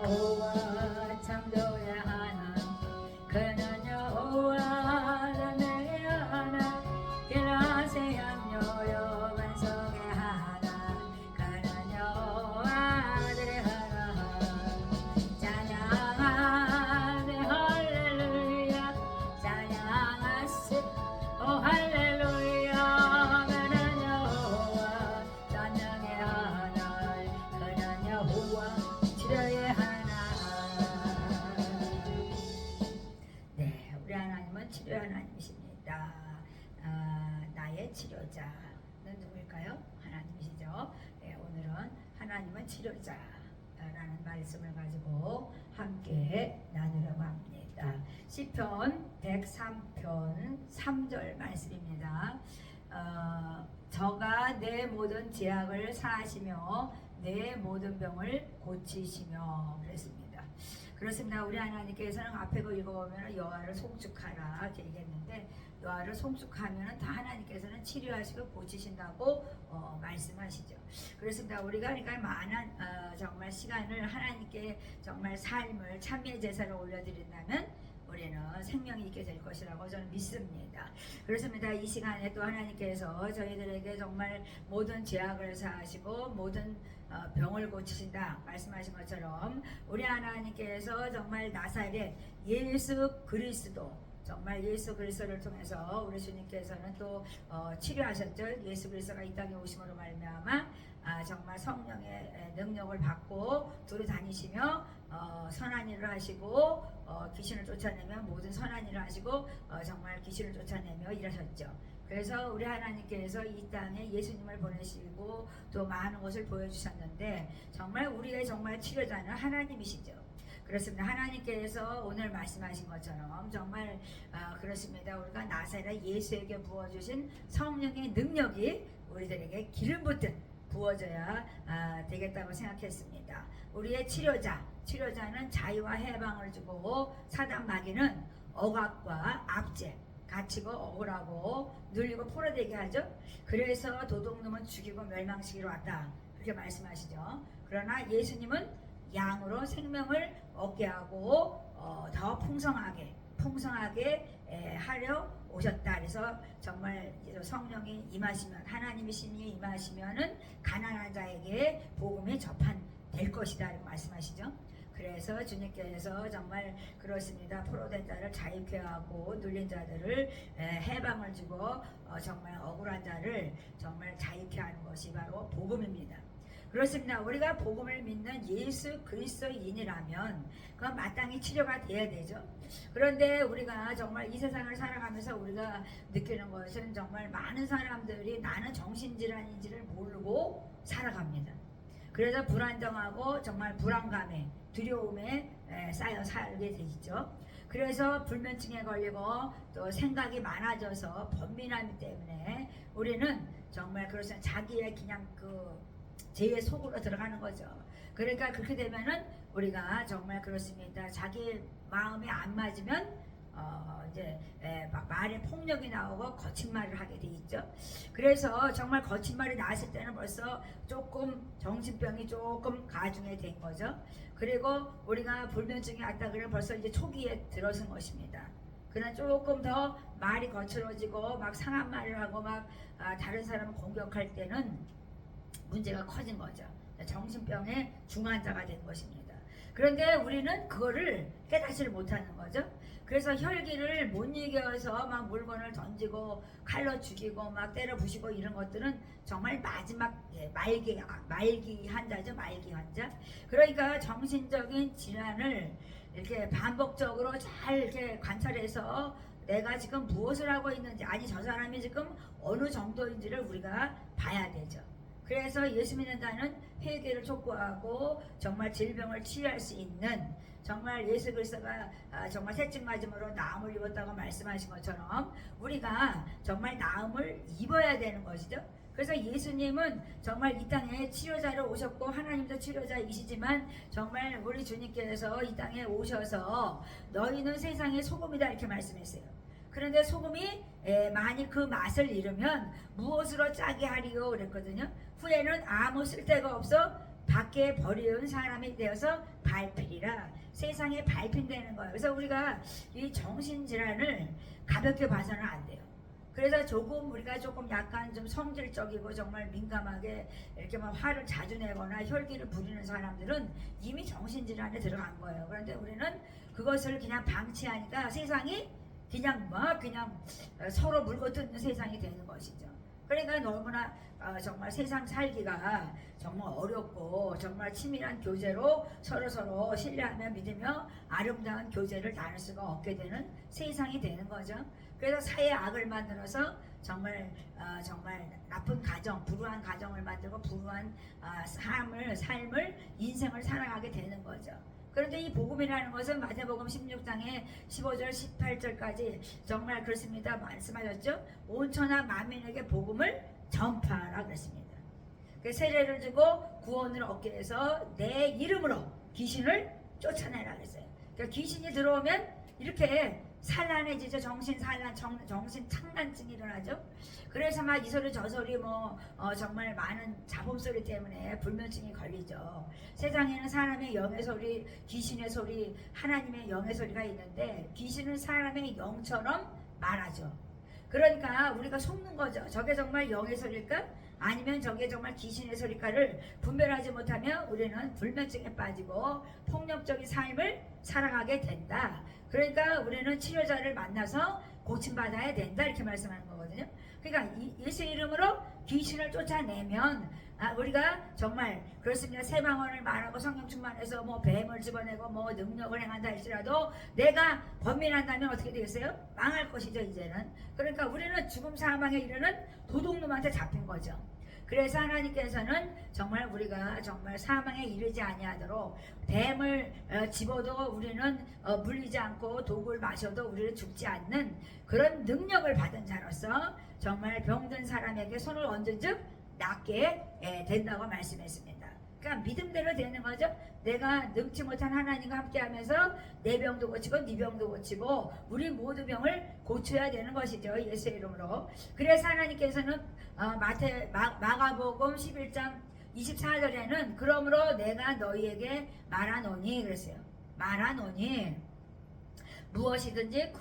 여호와 창조의 하나님 그는 여호와 내 하나님 길라세 양요여 반석의 하나님 그는 여호와들의 하나님 찬양하세 할렐루야 찬양하세 오 할렐루야 그는 여호와 찬양의 하나님 그는 여호와 치료의 하나님. 네, 우리 하나님은 치료의 하나님이십니다. 나의 치료자는 누구일까요? 하나님이시죠. 네, 오늘은 하나님은 치료자라는 말씀을 가지고 함께 나누려고 합니다. 시편 103편 3절 말씀입니다. 저가 내 모든 죄악을 사하시며 내 모든 병을 고치시며 그랬습니다. 그렇습니다. 우리 하나님께서는 앞에 거 읽어보면 여호와를 송축하라 이렇게 얘기했는데 여호와를 송축하면 다 하나님께서는 치료하시고 고치신다고 말씀하시죠. 그렇습니다. 우리가 그러니까 많은 정말 시간을 하나님께 정말 삶을 참여 제사를 올려드린다면 우리는 생명이 있게 될 것이라고 저는 믿습니다. 그렇습니다. 이 시간에 또 하나님께서 저희들에게 정말 모든 죄악을 사하시고 모든 병을 고치신다 말씀하신 것처럼 우리 하나님께서 정말 나사렛 예수 그리스도 정말 예수 그리스도를 통해서 우리 주님께서는 또 치료하셨죠. 예수 그리스도가 이 땅에 오심으로 말미암아 정말 성령의 능력을 받고 두루 다니시며 선한 일을 하시고 귀신을 쫓아내며 모든 선한 일을 하시고 정말 귀신을 쫓아내며 일하셨죠. 그래서 우리 하나님께서 이 땅에 예수님을 보내시고 또 많은 것을 보여주셨는데 정말 우리의 정말 치료자는 하나님이시죠. 그렇습니다. 하나님께서 오늘 말씀하신 것처럼 정말 그렇습니다. 우리가 나사렛 예수에게 부어주신 성령의 능력이 우리들에게 기름 붓듯 부어져야 되겠다고 생각했습니다. 우리의 치료자는 자유와 해방을 주고 사단 마귀는 억압과 압제 갇히고 억울하고 눌리고 포로되게 하죠. 그래서 도둑놈은 죽이고 멸망시키러 왔다 그렇게 말씀하시죠. 그러나 예수님은 양으로 생명을 얻게 하고 더 풍성하게 하려 오셨다. 그래서 정말 성령이 임하시면 하나님의 신이 임하시면은 가난한 자에게 복음이 접한될 것이다 이렇게 말씀하시죠. 그래서 주님께서 정말 그렇습니다. 포로된 자를 자유케 하고 눌린 자들을 해방을 주고 정말 억울한 자를 정말 자유케 하는 것이 바로 복음입니다. 그렇습니다. 우리가 복음을 믿는 예수 그리스도인이라면 그건 마땅히 치료가 돼야 되죠. 그런데 우리가 정말 이 세상을 살아가면서 우리가 느끼는 것은 정말 많은 사람들이 나는 정신질환인지를 모르고 살아갑니다. 그래서 불안정하고 정말 불안감에 두려움에 쌓여 살게 되죠. 그래서 불면증에 걸리고 또 생각이 많아져서 번민함 때문에 우리는 정말 그래서 자기의 그냥 죄의 속으로 들어가는 거죠. 그러니까 그렇게 되면은 우리가 정말 그렇습니다. 자기 마음에 안 맞으면 이제 말에 폭력이 나오고 거친 말을 하게 돼 있죠. 그래서 정말 거친 말이 나왔을 때는 벌써 조금 정신병이 조금 가중이 된 거죠. 그리고 우리가 불면증이 왔다 그러면 벌써 이제 초기에 들어선 것입니다. 그러나 조금 더 말이 거칠어지고 막 상한 말을 하고 막 다른 사람을 공격할 때는 문제가 커진 거죠. 정신병의 중환자가 된 것입니다. 그런데 우리는 그거를 깨닫지를 못하는 거죠. 그래서 혈기를 못 이겨서 막 물건을 던지고 칼로 죽이고 막 때려 부시고 이런 것들은 정말 마지막 말기 환자죠. 말기 환자. 그러니까 정신적인 질환을 이렇게 반복적으로 잘 이렇게 관찰해서 내가 지금 무엇을 하고 있는지 아니 저 사람이 지금 어느 정도인지를 우리가 봐야 되죠. 그래서 예수 믿는 자는 회개를 촉구하고 정말 질병을 치유할 수 있는 정말 예수 그리스도가 정말 새증 맞음으로 나음을 입었다고 말씀하신 것처럼 우리가 정말 나음을 입어야 되는 것이죠. 그래서 예수님은 정말 이 땅에 치료자로 오셨고 하나님도 치료자이시지만 정말 우리 주님께서 이 땅에 오셔서 너희는 세상의 소금이다 이렇게 말씀했어요. 그런데 소금이 만일 그 맛을 잃으면 무엇으로 짜게 하리요 그랬거든요. 후에는 아무 쓸데가 없어 밖에 버리는 사람이 되어서 발필이라 세상에 발핀되는 거예요. 그래서 우리가 이 정신질환을 가볍게 봐서는 안 돼요. 그래서 조금 우리가 조금 약간 좀 성질적이고 정말 민감하게 이렇게 막 화를 자주 내거나 혈기를 부리는 사람들은 이미 정신질환에 들어간 거예요. 그런데 우리는 그것을 그냥 방치하니까 세상이 그냥 막 그냥 서로 물고 뜯는 세상이 되는 것이죠. 그러니까 너무나 정말 세상 살기가 정말 어렵고 정말 치밀한 교제로 서로 신뢰하며 믿으며 아름다운 교제를 나눌 수가 없게 되는 세상이 되는 거죠. 그래서 사회 악을 만들어서 정말 나쁜 가정, 불우한 가정을 만들고 불우한 삶을 인생을 살아가게 되는 거죠. 그런데 이 복음이라는 것은 마태복음 16장에 15절 18절까지 정말 그렇습니다. 말씀하셨죠. 온 천하 만민에게 복음을 전파하라 그랬습니다. 그 세례를 주고 구원을 얻게 해서 내 이름으로 귀신을 쫓아내라 그랬어요. 그러니까 귀신이 들어오면 이렇게 산란해지죠. 정신 산란, 정신 창란증이 일어나죠. 그래서 막 이 소리 저 소리 정말 많은 잡음 소리 때문에 불면증이 걸리죠. 세상에는 사람의 영의 소리, 귀신의 소리, 하나님의 영의 소리가 있는데 귀신은 사람의 영처럼 말하죠. 그러니까 우리가 속는 거죠. 저게 정말 영의 소리일까? 아니면 저게 정말 귀신의 소리일까를 분별하지 못하면 우리는 불면증에 빠지고 폭력적인 삶을 살아가게 된다. 그러니까 우리는 치료자를 만나서 고침받아야 된다 이렇게 말씀하는 거거든요. 그러니까 예수 이름으로 귀신을 쫓아내면 우리가 정말 그렇습니다. 새 방언을 말하고 성령 충만해서 뱀을 집어내고 능력을 행한다 할지라도 내가 번민한다면 어떻게 되겠어요? 망할 것이죠 이제는. 그러니까 우리는 죽음 사망에 이르는 도둑놈한테 잡힌 거죠. 그래서 하나님께서는 정말 우리가 정말 사망에 이르지 아니하도록 뱀을 집어도 우리는 물리지 않고 독을 마셔도 우리는 죽지 않는 그런 능력을 받은 자로서 정말 병든 사람에게 손을 얹은즉 낫게 된다고 말씀했습니다. 그러니까 믿음대로 되는 거죠. 내가 능치 못한 하나님과 함께하면서 내 병도 고치고 네 병도 고치고 우리 모두 병을 고쳐야 되는 것이죠. 예수의 이름으로. 그래서 하나님께서는 마가복음 11장 24절에는 그러므로 내가 너희에게 말하노니 그랬어요. 말하노니 무엇이든지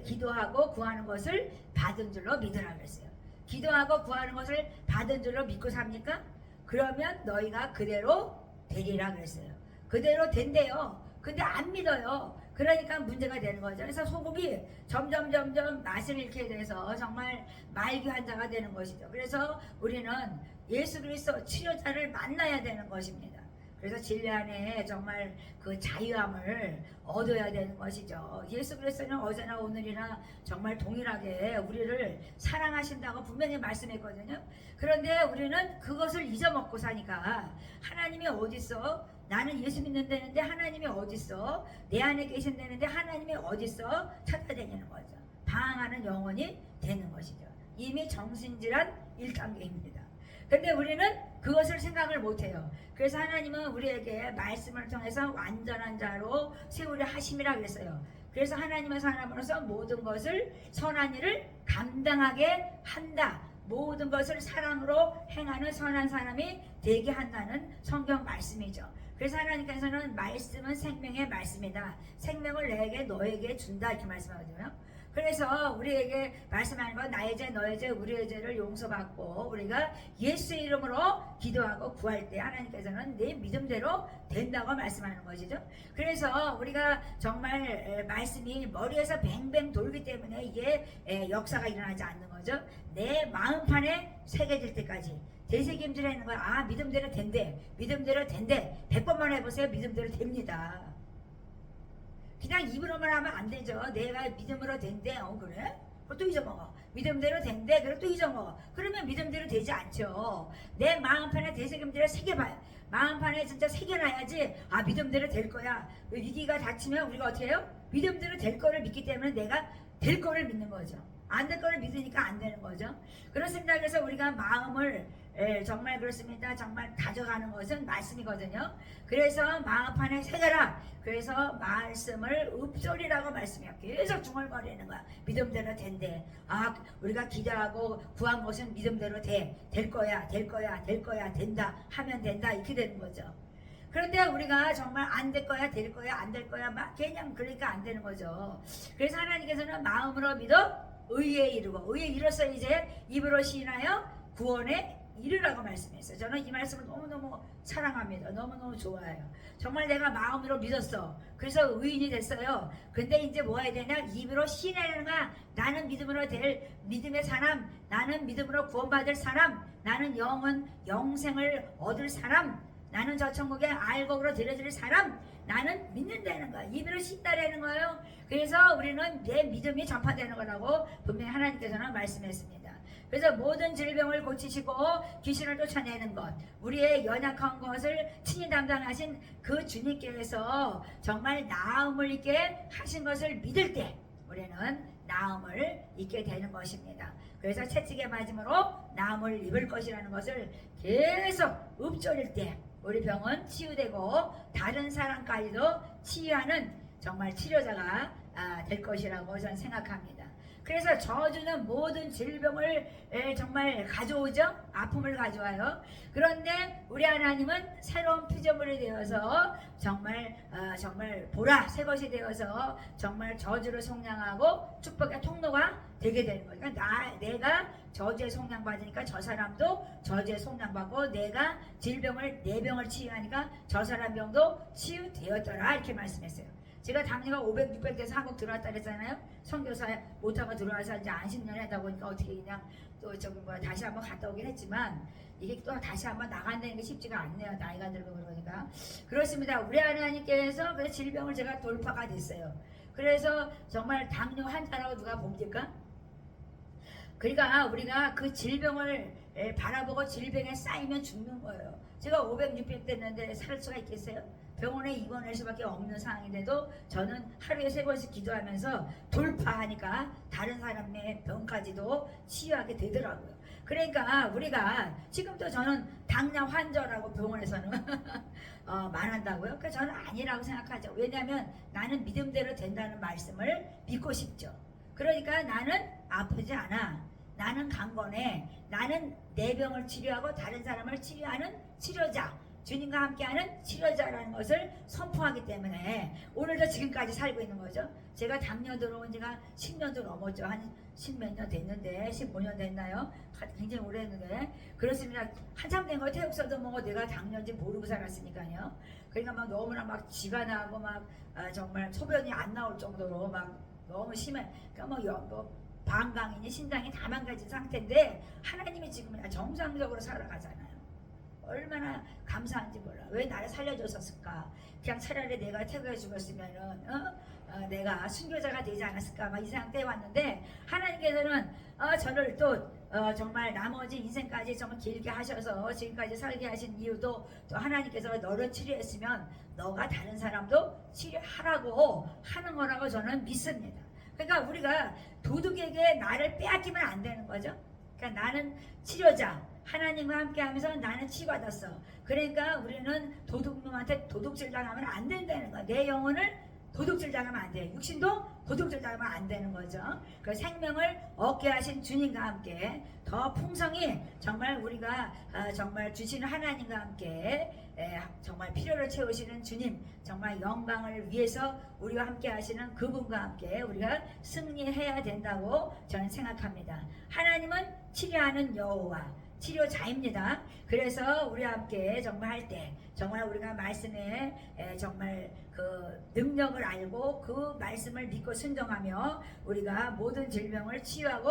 기도하고 구하는 것을 받은 줄로 믿으라 그랬어요. 기도하고 구하는 것을 받은 줄로 믿고 삽니까? 그러면 너희가 그대로 되리라 그랬어요. 그대로 된대요. 근데 안 믿어요. 그러니까 문제가 되는 거죠. 그래서 소금이 점점 맛을 잃게 돼서 정말 말귀한 자가 되는 것이죠. 그래서 우리는 예수 그리스도 치료자를 만나야 되는 것입니다. 그래서 진리 안에 정말 그 자유함을 얻어야 되는 것이죠. 예수 그리스도는 어제나 오늘이나 정말 동일하게 우리를 사랑하신다고 분명히 말씀했거든요. 그런데 우리는 그것을 잊어먹고 사니까 하나님이 어딨어? 나는 예수 믿는다는데 하나님이 어딨어? 내 안에 계신다는데 하나님이 어딨어? 찾아다니는 거죠. 방황하는 영혼이 되는 것이죠. 이미 정신질환 1단계입니다. 근데 우리는 그것을 생각을 못해요. 그래서 하나님은 우리에게 말씀을 통해서 완전한 자로 세우려 하심이라 그랬어요. 그래서 하나님의 사람으로서 모든 것을 선한 일을 감당하게 한다. 모든 것을 사랑으로 행하는 선한 사람이 되게 한다는 성경 말씀이죠. 그래서 하나님께서는 말씀은 생명의 말씀이다. 생명을 내게 너에게 준다 이렇게 말씀하거든요. 그래서 우리에게 말씀하는 건 나의 죄 너의 죄 우리의 죄를 용서받고 우리가 예수의 이름으로 기도하고 구할 때 하나님께서는 내 믿음대로 된다고 말씀하는 것이죠. 그래서 우리가 정말 말씀이 머리에서 뱅뱅 돌기 때문에 이게 역사가 일어나지 않는 거죠. 내 마음판에 새겨질 때까지 되새김질하는 거야. 믿음대로 된대. 믿음대로 된대. 100번만 해보세요. 믿음대로 됩니다. 그냥 입으로만 하면 안 되죠. 내가 믿음으로 된대. 그래? 또 잊어먹어. 믿음대로 된대. 그리고 또 잊어먹어. 그러면 믿음대로 되지 않죠. 내 마음판에 되새김질을 새겨봐요. 마음판에 진짜 새겨놔야지 믿음대로 될 거야. 위기가 닥치면 우리가 어떻게 해요? 믿음대로 될 거를 믿기 때문에 내가 될 거를 믿는 거죠. 안 될 거를 믿으니까 안 되는 거죠. 그렇습니다. 그래서 우리가 마음을 정말 그렇습니다. 정말 가져가는 것은 말씀이거든요. 그래서 마음판에 새겨라. 그래서 말씀을 읍소리라고 말씀해요. 계속 중얼거리는 거야. 믿음대로 된대. 우리가 기도하고 구한 것은 믿음대로 될 거야. 된다. 하면 된다. 이렇게 되는 거죠. 그런데 우리가 정말 안 될 거야, 될 거야, 안 될 거야, 막 그냥 그러니까 안 되는 거죠. 그래서 하나님께서는 마음으로 믿어 의에 이르고, 의에 이뤄서 이제 입으로 시인하여 구원에 이르라고 말씀했어요. 저는 이 말씀을 너무너무 사랑합니다. 너무너무 좋아해요. 정말 내가 마음으로 믿었어. 그래서 의인이 됐어요. 근데 이제 뭐 해야 되냐? 입으로 시인하는 거야. 나는 믿음으로 될 믿음의 사람, 나는 믿음으로 구원받을 사람, 나는 영생을 얻을 사람, 나는 저 천국에 알곡으로 들여질 사람, 나는 믿는다는 거야. 입으로 신다라는 거예요. 그래서 우리는 내 믿음이 전파되는 거라고 분명히 하나님께서는 말씀했습니다. 그래서 모든 질병을 고치시고 귀신을 쫓아내는 것, 우리의 연약한 것을 친히 담당하신 그 주님께서 정말 나음을 있게 하신 것을 믿을 때 우리는 나음을 입게 되는 것입니다. 그래서 채찍에 맞음으로 나음을 입을 것이라는 것을 계속 읊조릴 때 우리 병은 치유되고 다른 사람까지도 치유하는 정말 치료자가 될 것이라고 저는 생각합니다. 그래서 저주는 모든 질병을 정말 가져오죠. 아픔을 가져와요. 그런데 우리 하나님은 새로운 피조물이 되어서 정말 보라 새 것이 되어서 정말 저주를 속량하고 축복의 통로가 되게 되는 거예요. 그러니까 내가 저주에 속량받으니까 저 사람도 저주에 속량받고, 내가 내 병을 치유하니까 저 사람 병도 치유되었더라 이렇게 말씀했어요. 제가 당뇨가 500, 600 돼서 한국 들어왔다 그랬잖아요. 선교사 못하고 들어와서 이제 안식년 하다 보니까 어떻게 그냥 또 다시 한번 갔다 오긴 했지만, 이게 또 다시 한번 나간다는 게 쉽지가 않네요. 나이가 들고 그러니까. 그렇습니다. 우리 하나님께서 그 질병을 제가 돌파가 됐어요. 그래서 정말 당뇨 환자라고 누가 봅니까? 그러니까 우리가 그 질병을 바라보고 질병에 쌓이면 죽는 거예요. 제가 500, 600 됐는데 살 수가 있겠어요? 병원에 입원할 수밖에 없는 상황인데도 저는 하루에 3번씩 기도하면서 돌파하니까 다른 사람의 병까지도 치유하게 되더라고요. 그러니까 우리가 지금도 저는 당뇨 환자라고 병원에서는 말한다고요. 그러니까 저는 아니라고 생각하죠. 왜냐하면 나는 믿음대로 된다는 말씀을 믿고 싶죠. 그러니까 나는 아프지 않아. 나는 강건해. 나는 내 병을 치료하고 다른 사람을 치료하는 치료자, 주님과 함께하는 치료자라는 것을 선포하기 때문에 오늘도 지금까지 살고 있는 거죠. 제가 당뇨 들어온 지가 10년도 넘었죠. 한 10몇 년 됐는데, 15년 됐나요? 굉장히 오래 했는데. 그렇습니다. 한참 된 거 태국서도 뭐 내가 당뇨인지 모르고 살았으니까요. 그러니까 막 너무나 막 쥐가 나고 막 정말 소변이 안 나올 정도로 막 너무 심해. 그러니까 뭐 방광이니 신장이 다 망가진 상태인데 하나님이 지금 정상적으로 살아가잖아요. 얼마나 감사한지 몰라. 왜 나를 살려줬었을까? 그냥 차라리 내가 태국에 죽었으면은 내가 순교자가 되지 않았을까? 막 이 상태에 왔는데 하나님께서는 저를 또 정말 나머지 인생까지 정말 길게 하셔서 지금까지 살게 하신 이유도 또 하나님께서 너를 치료했으면 너가 다른 사람도 치료하라고 하는 거라고 저는 믿습니다. 그러니까 우리가 도둑에게 나를 빼앗기면 안 되는 거죠. 그러니까 나는 치료자, 하나님과 함께 하면서 나는 치유받았어. 그러니까 우리는 도둑놈한테 도둑질 당하면 안 된다는 거야. 내 영혼을 도둑질 당하면 안 돼. 육신도 도둑질 당하면 안 되는 거죠. 그 생명을 얻게 하신 주님과 함께 더 풍성히 정말 우리가 정말 주시는 하나님과 함께 정말 필요를 채우시는 주님, 정말 영광을 위해서 우리와 함께 하시는 그분과 함께 우리가 승리해야 된다고 저는 생각합니다. 하나님은 치료하는 여호와, 치료자입니다. 그래서 우리와 함께 정말 할 때 정말 우리가 말씀에 정말 그 능력을 알고 그 말씀을 믿고 순종하며 우리가 모든 질병을 치유하고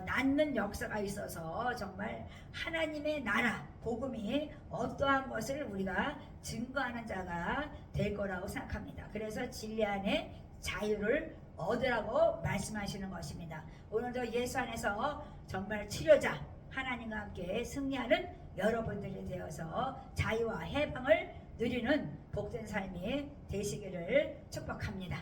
낫는 역사가 있어서 정말 하나님의 나라 복음이 어떠한 것을 우리가 증거하는 자가 될 거라고 생각합니다. 그래서 진리 안에 자유를 얻으라고 말씀하시는 것입니다. 오늘도 예수 안에서 정말 치료자 하나님과 함께 승리하는 여러분들이 되어서 자유와 해방을 누리는 복된 삶이 되시기를 축복합니다.